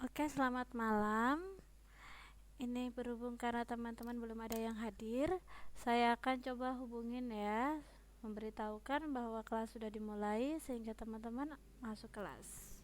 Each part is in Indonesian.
Oke, selamat malam. Ini berhubung karena teman-teman belum ada yang hadir, saya akan coba hubungin ya, memberitahukan bahwa kelas sudah dimulai sehingga teman-teman masuk kelas.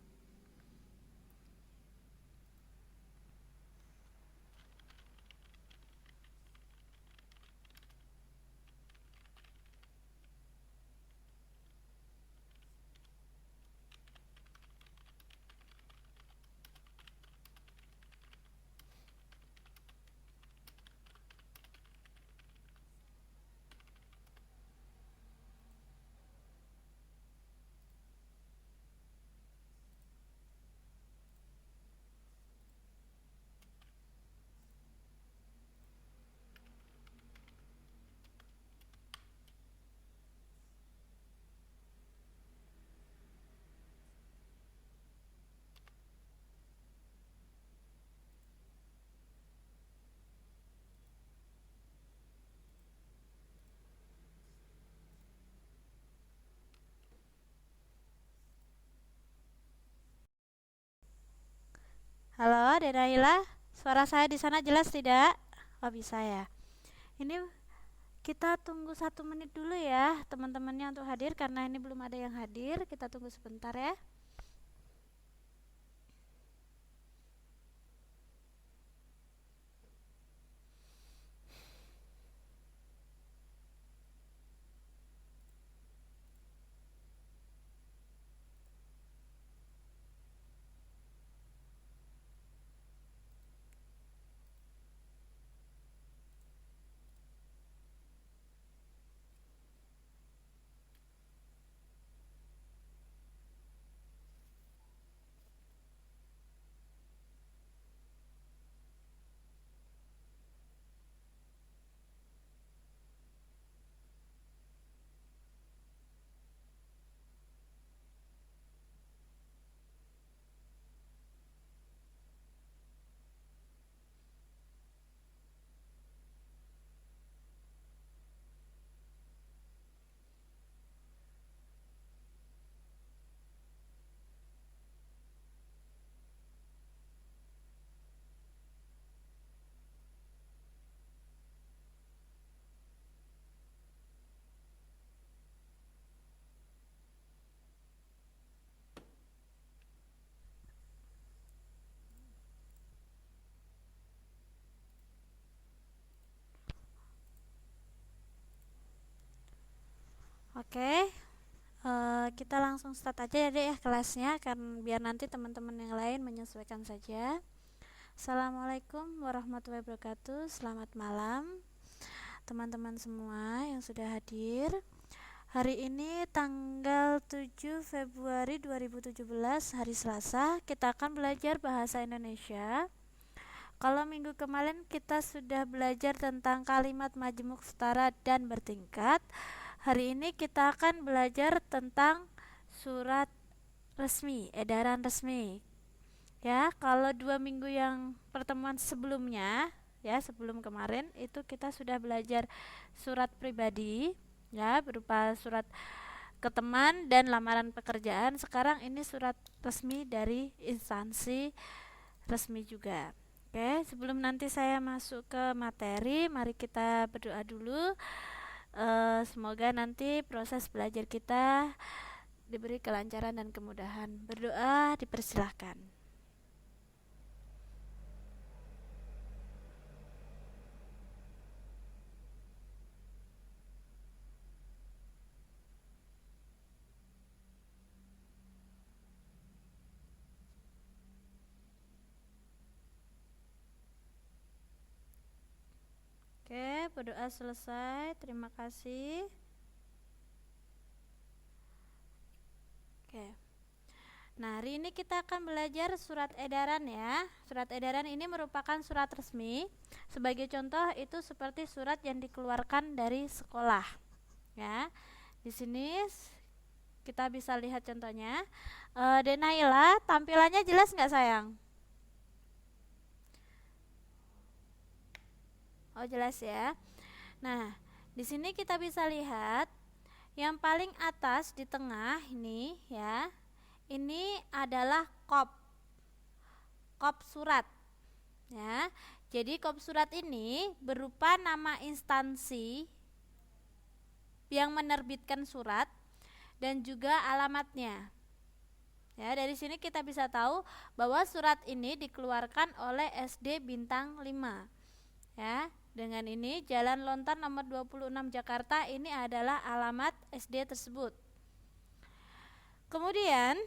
Halo, Denaila. Suara saya di sana jelas tidak? Oh, bisa ya. Ini kita tunggu 1 menit dulu ya, teman-temannya untuk hadir karena ini belum ada yang hadir. Kita tunggu sebentar ya. Oke, kita langsung start aja ya Dek ya kelasnya kan biar nanti teman-teman yang lain menyesuaikan saja. Assalamualaikum warahmatullahi wabarakatuh. Selamat malam teman-teman semua yang sudah hadir. Hari ini tanggal 7 Februari 2017, hari Selasa. Kita akan belajar bahasa Indonesia. Kalau minggu kemarin kita sudah belajar tentang kalimat majemuk, setara, dan bertingkat. Hari ini kita akan belajar tentang surat resmi, edaran resmi. Ya, kalau 2 minggu yang pertemuan sebelumnya, ya sebelum kemarin itu kita sudah belajar surat pribadi, ya berupa surat ke teman dan lamaran pekerjaan. Sekarang ini surat resmi dari instansi resmi juga. Oke, sebelum nanti saya masuk ke materi, mari kita berdoa dulu. Semoga nanti proses belajar kita diberi kelancaran dan kemudahan. Berdoa dipersilahkan. Oke, berdoa selesai. Terima kasih. Oke. Nah, hari ini kita akan belajar surat edaran ya. Surat edaran ini merupakan surat resmi. Sebagai contoh itu seperti surat yang dikeluarkan dari sekolah. Ya. Di sini kita bisa lihat contohnya. Denaila, tampilannya jelas nggak sayang? Oh, jelas ya. Nah, di sini kita bisa lihat yang paling atas di tengah ini ya. Ini adalah kop. kop surat. Ya, jadi kop surat ini berupa nama instansi yang menerbitkan surat dan juga alamatnya. Ya, dari sini kita bisa tahu bahwa surat ini dikeluarkan oleh SD Bintang 5. Ya, dengan ini Jalan Lontar nomor 26 Jakarta ini adalah alamat SD tersebut. Kemudian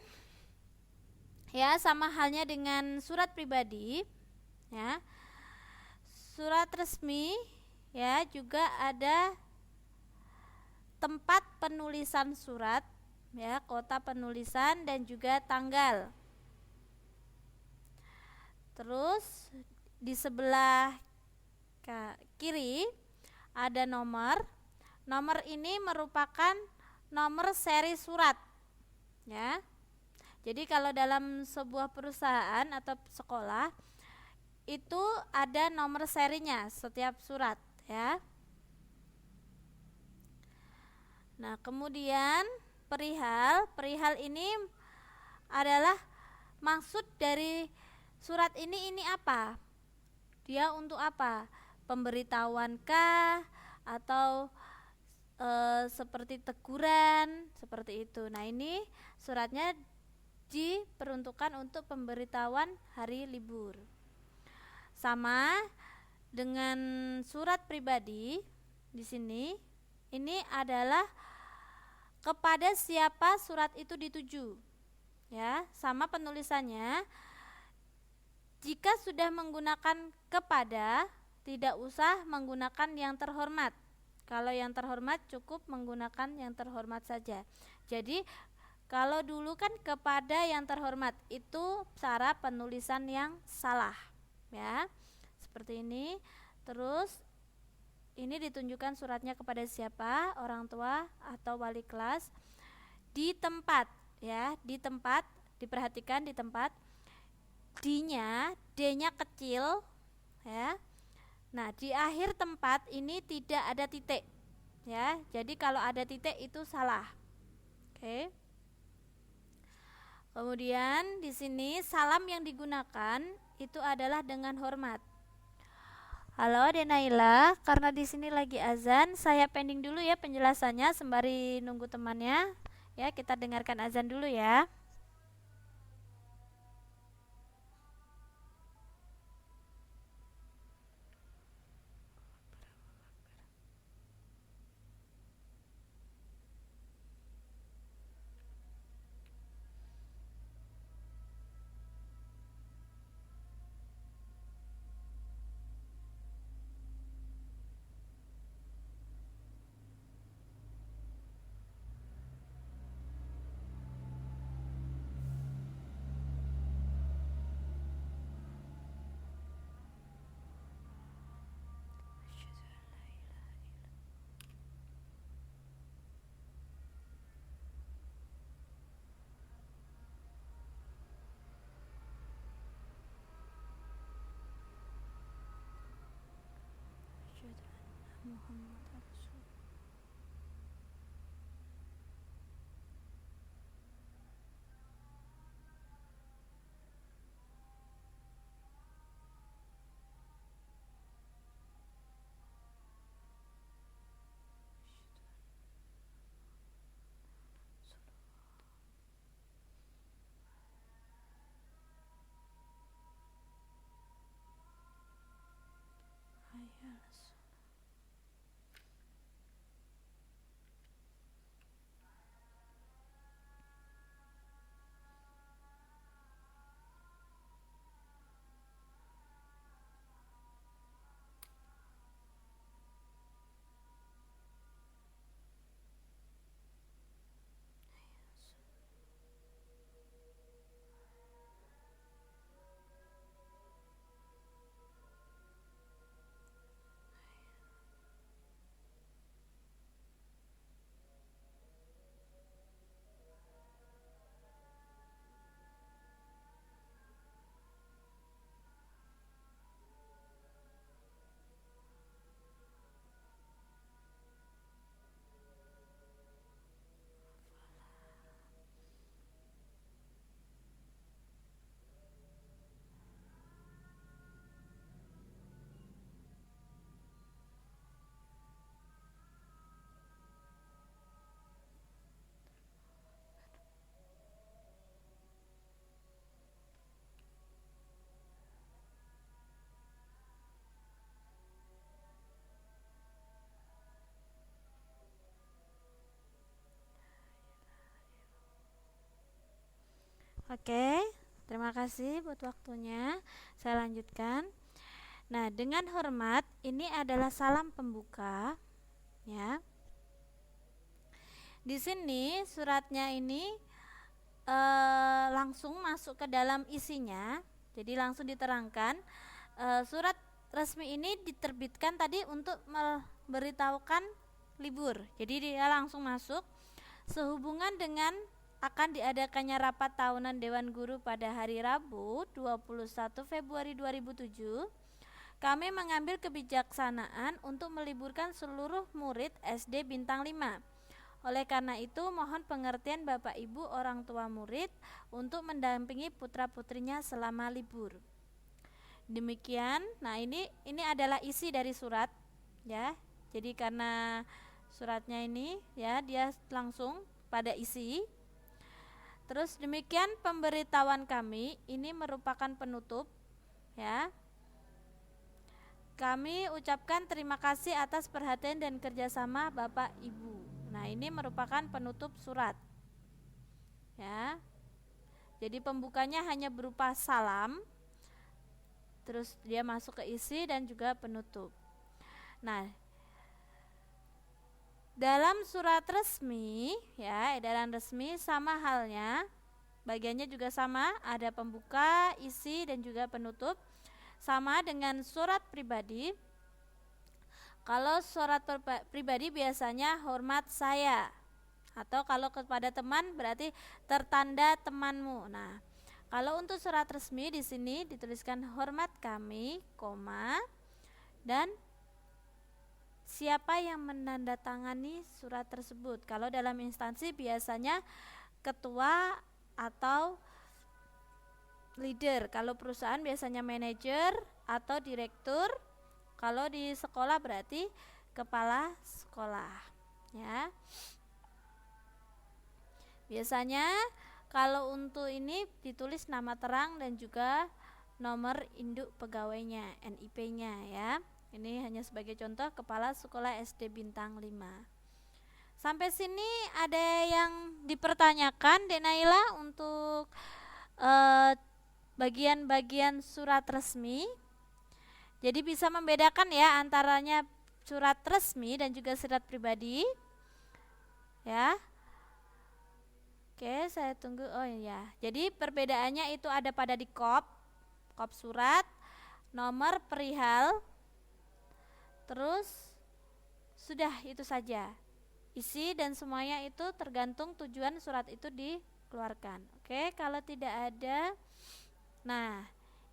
ya, sama halnya dengan surat pribadi, ya. Surat resmi ya juga ada tempat penulisan surat, ya, kota penulisan dan juga tanggal. Terus di sebelah kiri ada nomor. Nomor ini merupakan nomor seri surat, ya. Jadi kalau dalam sebuah perusahaan atau sekolah itu ada nomor serinya setiap surat, ya. Nah, kemudian perihal ini adalah maksud dari surat ini apa? Dia untuk apa? Pemberitahuankah atau seperti teguran, seperti itu. Nah, ini suratnya diperuntukkan untuk pemberitahuan hari libur. Sama dengan surat pribadi di sini, ini adalah kepada siapa surat itu dituju. Ya, sama penulisannya. Jika sudah menggunakan kepada, tidak usah menggunakan yang terhormat. Kalau yang terhormat cukup menggunakan yang terhormat saja. Jadi kalau dulu kan kepada yang terhormat itu cara penulisan yang salah, ya. Seperti ini. Terus ini ditunjukkan suratnya kepada siapa? Orang tua atau wali kelas. Di tempat, ya, di tempat, diperhatikan di tempat. D-nya kecil, ya. Nah, di akhir tempat ini tidak ada titik, ya. Jadi kalau ada titik itu salah. Oke. Kemudian di sini salam yang digunakan itu adalah dengan hormat. Halo Denaila, karena di sini lagi azan, saya pending dulu ya penjelasannya sembari nunggu temannya. Ya, kita dengarkan azan dulu ya. Oke, terima kasih buat waktunya. Saya lanjutkan. Nah, dengan hormat ini adalah salam pembuka, ya. Di sini suratnya ini langsung masuk ke dalam isinya. Jadi langsung diterangkan surat resmi ini diterbitkan tadi untuk memberitahukan libur. Jadi dia langsung masuk sehubungan dengan akan diadakannya rapat tahunan Dewan Guru pada hari Rabu 21 Februari 2007. Kami mengambil kebijaksanaan untuk meliburkan seluruh murid SD Bintang 5. Oleh karena itu, mohon pengertian Bapak Ibu orang tua murid untuk mendampingi putra-putrinya selama libur. Demikian. Nah, ini adalah isi dari surat, ya. Jadi karena suratnya ini, ya, dia langsung pada isi. Terus demikian pemberitahuan kami, ini merupakan penutup, ya. Kami ucapkan terima kasih atas perhatian dan kerjasama Bapak Ibu. Nah, ini merupakan penutup surat, ya. Jadi pembukanya hanya berupa salam, terus dia masuk ke isi dan juga penutup. Nah, dalam surat resmi, ya, edaran resmi sama halnya, bagiannya juga sama, ada pembuka, isi dan juga penutup. Sama dengan surat pribadi. Kalau surat pribadi biasanya hormat saya, atau kalau kepada teman berarti tertanda temanmu. Nah, kalau untuk surat resmi di sini dituliskan hormat kami, koma, dan siapa yang menandatangani surat tersebut. Kalau dalam instansi biasanya ketua atau leader. Kalau perusahaan biasanya manajer atau direktur. Kalau di sekolah berarti kepala sekolah, ya. Biasanya kalau untuk ini ditulis nama terang dan juga nomor induk pegawainya, NIP-nya, ya. Ini hanya sebagai contoh, kepala sekolah SD Bintang 5. Sampai sini ada yang dipertanyakan, Dek Naila, untuk bagian-bagian surat resmi. Jadi bisa membedakan ya antaranya surat resmi dan juga surat pribadi, ya. Oke, saya tunggu. Oh iya, jadi perbedaannya itu ada pada di kop surat, nomor perihal, terus sudah itu saja. Isi dan semuanya itu tergantung tujuan surat itu dikeluarkan. Oke, kalau tidak ada. Nah,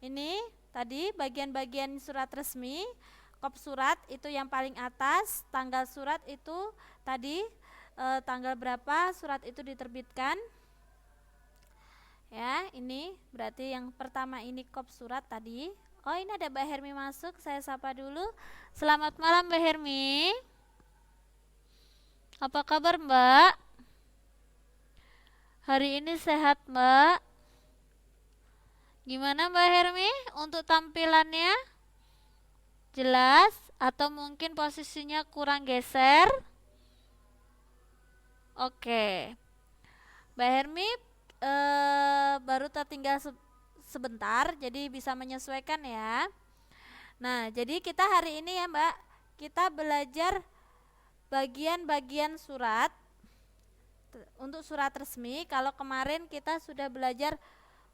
ini tadi bagian-bagian surat resmi. Kop surat itu yang paling atas, tanggal surat itu tadi tanggal berapa surat itu diterbitkan. Ya, ini berarti yang pertama ini kop surat tadi. Oh, ini ada Mbak Hermi masuk, saya sapa dulu. Selamat malam Mbak Hermi. Apa kabar Mbak? Hari ini sehat Mbak? Gimana Mbak Hermi untuk tampilannya? Jelas atau mungkin posisinya kurang geser? Oke. Mbak Hermi baru tertinggal sebentar, jadi bisa menyesuaikan ya. Nah, jadi kita hari ini ya Mbak, kita belajar bagian-bagian surat. Untuk surat resmi, kalau kemarin kita sudah belajar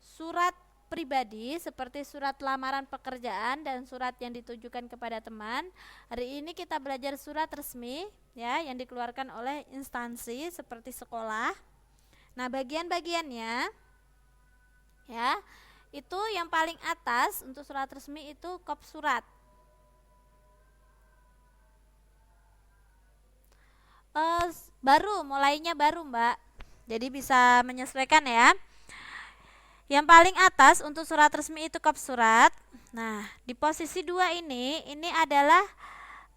surat pribadi seperti surat lamaran pekerjaan dan surat yang ditujukan kepada teman. Hari ini kita belajar surat resmi ya yang dikeluarkan oleh instansi seperti sekolah. Nah, bagian-bagiannya ya, itu yang paling atas untuk surat resmi itu kop surat. Mulainya baru Mbak, jadi bisa menyesuaikan ya. Yang paling atas untuk surat resmi itu kop surat. Nah, di posisi 2 ini adalah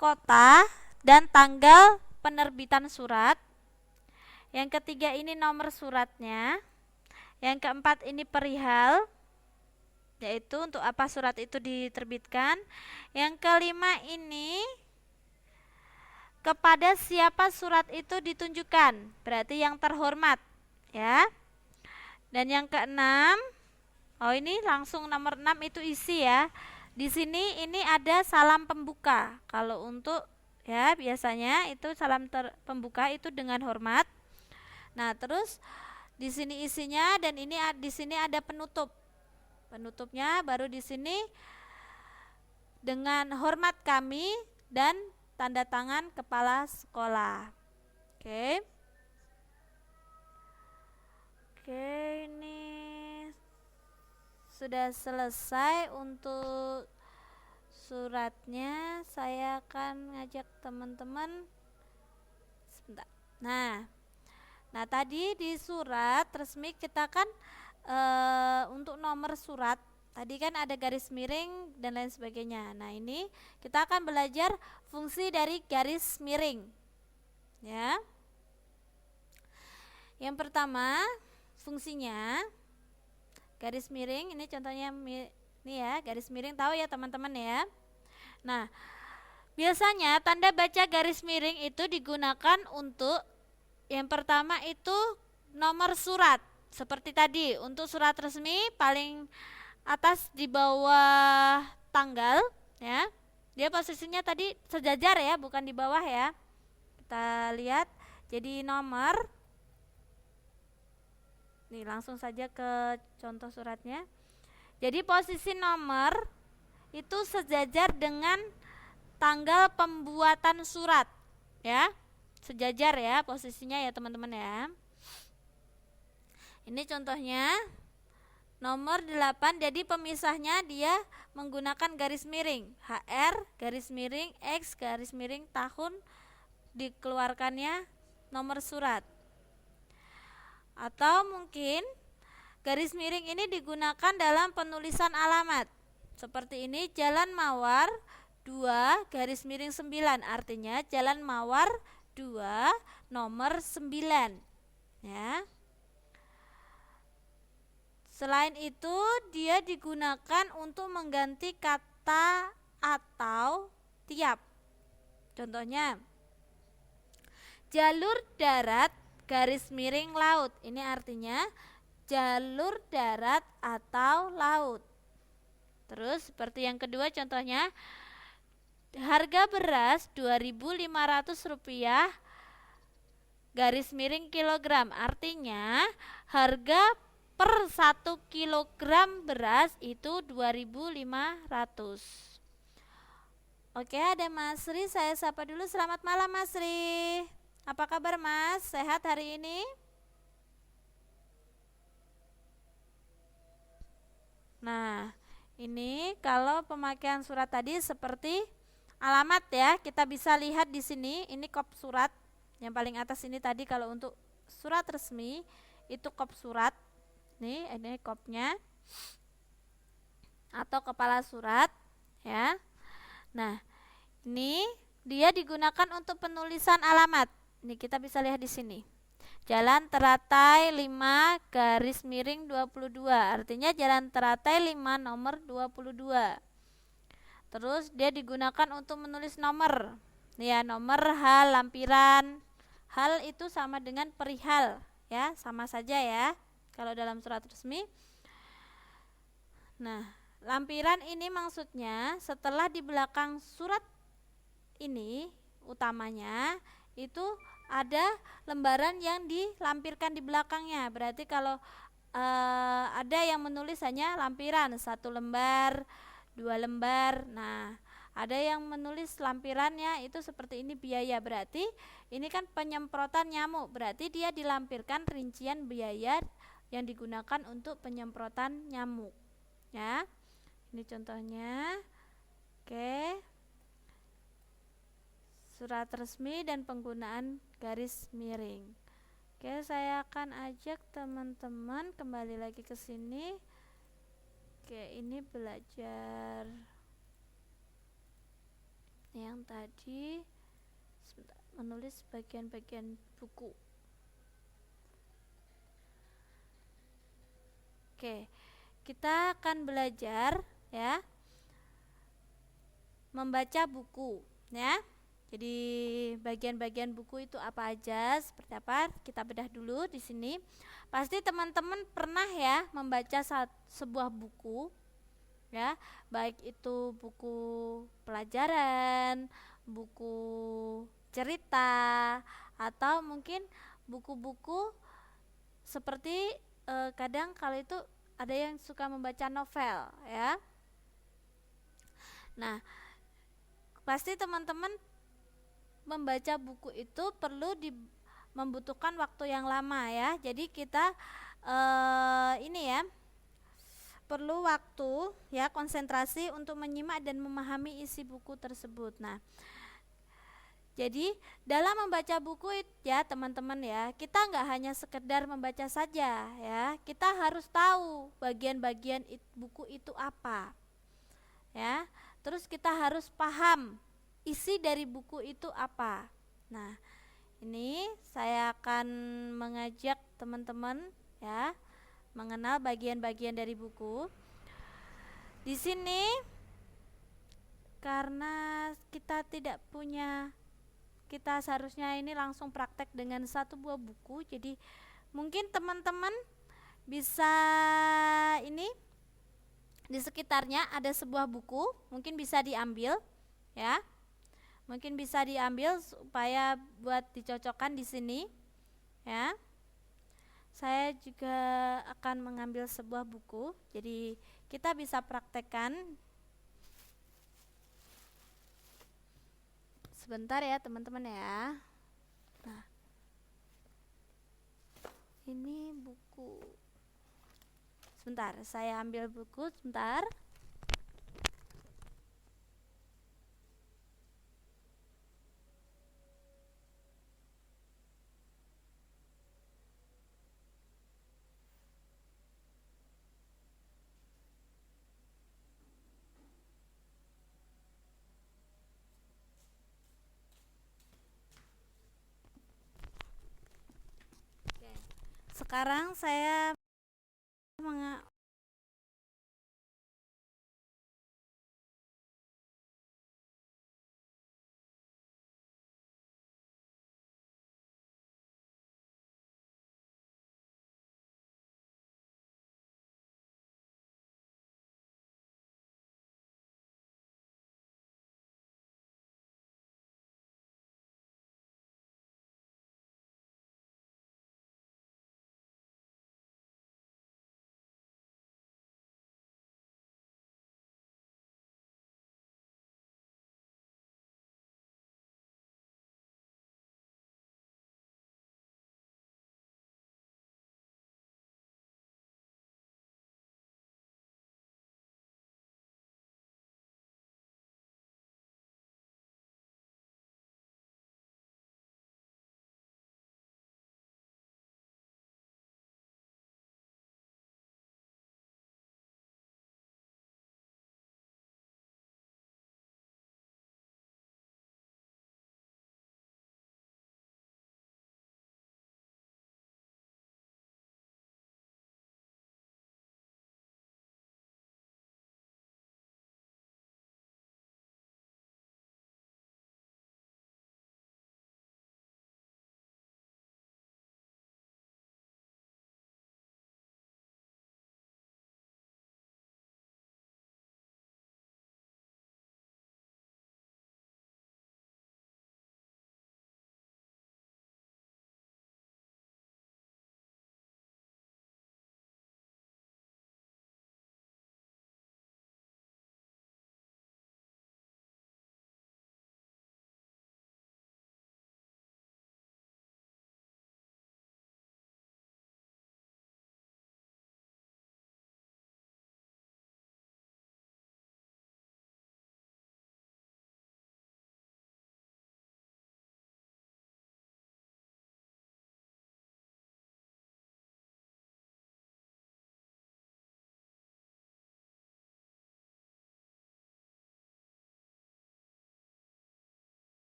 kota dan tanggal penerbitan surat. Yang ketiga ini nomor suratnya. Yang keempat ini perihal, yaitu untuk apa surat itu diterbitkan. Yang kelima ini kepada siapa surat itu ditunjukkan, berarti yang terhormat, ya. Dan yang keenam, oh ini langsung nomor 6 itu isi ya. Di sini ini ada salam pembuka. Kalau untuk ya biasanya itu salam pembuka itu dengan hormat. Nah, terus di sini isinya dan ini di sini ada penutup. Penutupnya baru di sini dengan hormat kami dan tanda tangan kepala sekolah. Oke. Oke, ini sudah selesai untuk suratnya. Saya akan ngajak teman-teman sebentar. Nah, tadi di surat resmi kita kan untuk nomor surat tadi kan ada garis miring dan lain sebagainya. Nah, ini kita akan belajar fungsi dari garis miring. Ya. Yang pertama, fungsinya garis miring, ini contohnya ini ya, garis miring, tahu ya teman-teman ya. Nah, biasanya tanda baca garis miring itu digunakan untuk yang pertama itu nomor surat. Seperti tadi, untuk surat resmi paling atas di bawah tanggal ya. Dia posisinya tadi sejajar ya, bukan di bawah ya. Kita lihat jadi nomor. Nih, langsung saja ke contoh suratnya. Jadi posisi nomor itu sejajar dengan tanggal pembuatan surat ya. Sejajar ya posisinya ya teman-teman ya. Ini contohnya nomor 8, jadi pemisahnya dia menggunakan garis miring HR garis miring X garis miring tahun dikeluarkannya nomor surat. Atau mungkin garis miring ini digunakan dalam penulisan alamat. Seperti ini, Jalan Mawar 2 garis miring 9, artinya Jalan Mawar 2 nomor 9 ya. Selain itu, dia digunakan untuk mengganti kata atau tiap. Contohnya, jalur darat garis miring laut. Ini artinya jalur darat atau laut. Terus seperti yang kedua contohnya, harga beras Rp2.500 garis miring kilogram. Artinya harga per 1 kilogram beras itu 2.500. Oke, ada Mas Ri, saya sapa dulu. Selamat malam Mas Ri. Apa kabar Mas? Sehat hari ini? Nah, ini kalau pemakaian surat tadi seperti alamat ya, kita bisa lihat di sini. Ini kop surat yang paling atas ini tadi kalau untuk surat resmi itu kop surat. Nih, ini kopnya atau kepala surat ya. Nah, ini dia digunakan untuk penulisan alamat. Ini kita bisa lihat di sini. Jalan Teratai 5 garis miring 22, artinya Jalan Teratai 5 nomor 22. Terus dia digunakan untuk menulis nomor. Ya, nomor hal lampiran. Hal itu sama dengan perihal ya, sama saja ya kalau dalam surat resmi. Nah, lampiran ini maksudnya setelah di belakang surat ini utamanya itu ada lembaran yang dilampirkan di belakangnya. Berarti kalau ada yang menulis hanya lampiran 1 lembar, 2 lembar. Nah, ada yang menulis lampirannya itu seperti ini biaya. Berarti ini kan penyemprotan nyamuk. Berarti dia dilampirkan rincian biaya yang digunakan untuk penyemprotan nyamuk ya. Ini contohnya. Oke, surat resmi dan penggunaan garis miring. Oke, saya akan ajak teman-teman kembali lagi ke sini. Oke, ini belajar yang tadi menulis bagian-bagian buku. Oke, kita akan belajar ya membaca buku ya. Jadi bagian-bagian buku itu apa aja, seperti apa? Kita bedah dulu di sini. Pasti teman-teman pernah ya membaca sebuah buku, ya, baik itu buku pelajaran, buku cerita, atau mungkin buku-buku seperti kadang kalau itu ada yang suka membaca novel, ya. Nah, pasti teman-teman membaca buku itu perlu membutuhkan waktu yang lama, ya. Jadi kita ini ya, perlu waktu, ya, konsentrasi untuk menyimak dan memahami isi buku tersebut. Nah, jadi dalam membaca buku ya teman-teman ya, kita nggak hanya sekedar membaca saja, ya, kita harus tahu bagian-bagian buku itu apa, ya. Terus kita harus paham isi dari buku itu apa. Nah, ini saya akan mengajak teman-teman ya mengenal bagian-bagian dari buku. Di sini karena kita tidak punya, kita seharusnya ini langsung praktek dengan satu buah buku. Jadi mungkin teman-teman bisa ini di sekitarnya ada sebuah buku, mungkin bisa diambil, ya. Mungkin bisa diambil supaya buat dicocokkan di sini, ya. Saya juga akan mengambil sebuah buku, jadi kita bisa praktekkan. Sebentar ya teman-teman ya. Nah, ini buku. Sebentar, saya ambil buku sebentar. Oke. Sekarang saya